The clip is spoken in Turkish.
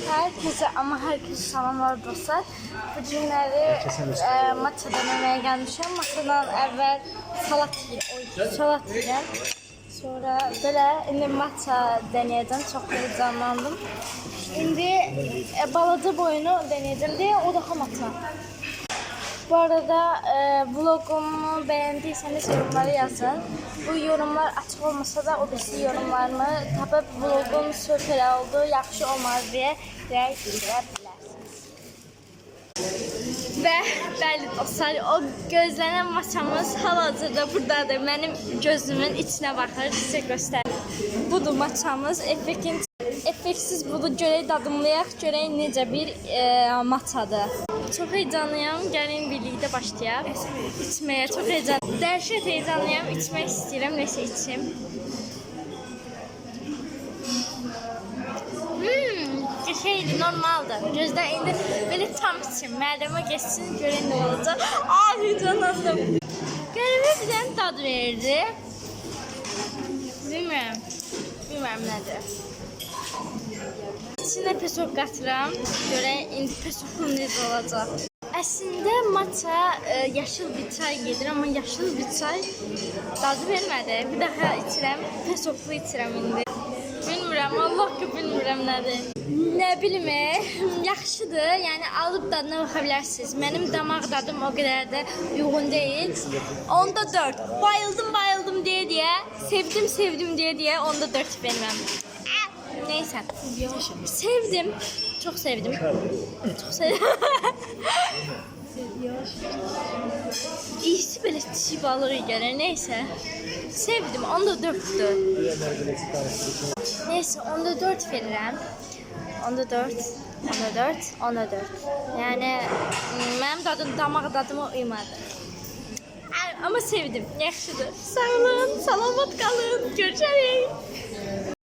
Herkese ama herkese salamlar dostlar. Bu günləri Matçadan yeməyə gəlmişəm. Matçadan əvvəl salat yiyəm. Sonra belə indi matça deneyeceğim. Çok heyecanlandım. Şimdi balaca boyunu deneyeceğim diye o daha matça. Bu arada vlogumu beğendiyseniz yorumları yazın. Bu yorumlar açık olmasa da o birisi yorumlarımı tapıp vlogum süper oldu, yaxşı olmaz diye direkt yazabilirsiniz. Ve bəli dostlar, o gözlenen maçamız hal-hazırda buradadır. Benim gözümün içine bakır, size göstereyim. Budur maçamız. Effeksiz budur, görək dadımlayaq, görək necə bir maçadır. Çok heyecanlıyım, gəlin birlikte başlayaq. İçmeye çok heyecanlıyım. Dəhşət heyecanlıyım, içmək istəyirəm, nəsə içim. Şeydi, normaldır. Gözdə indi belə tam içim. Mədəmə geçsin, görən nə olacaq. Heyecanlandım. Qəribə bir dənə dad verdi. Bilmirəm nədir. İçine pesok qatıram. Görək indi pesokum necə olacaq. Əslində matcha yaşıl bir çay gedir, amma yaşıl bir çay dadı vermədi. Bir daha içirəm, pesoklu içirəm indi. Bilmirəm, Allah ki bilmirəm nədir. Nə bilim, yaxşıdır. Yəni alıb dadına baxa bilərsiniz. Mənim damaq dadım o qədər də uyğun deyil. Onda 4. Bayıldım deyə, sevdim deyə onda 4 verməm. Neyse. Sevdim. Çok sevdim. İyisi böyle çiğ balığı gelir. Neyse. Sevdim. Onda 4'tü. Neyse. Onda 4 veririm. Onda 4. Yani benim damaq dadıma uymadı. Ama sevdim. Yaxşıdır. Sağ olun. Salamat kalın. Görüşürüz.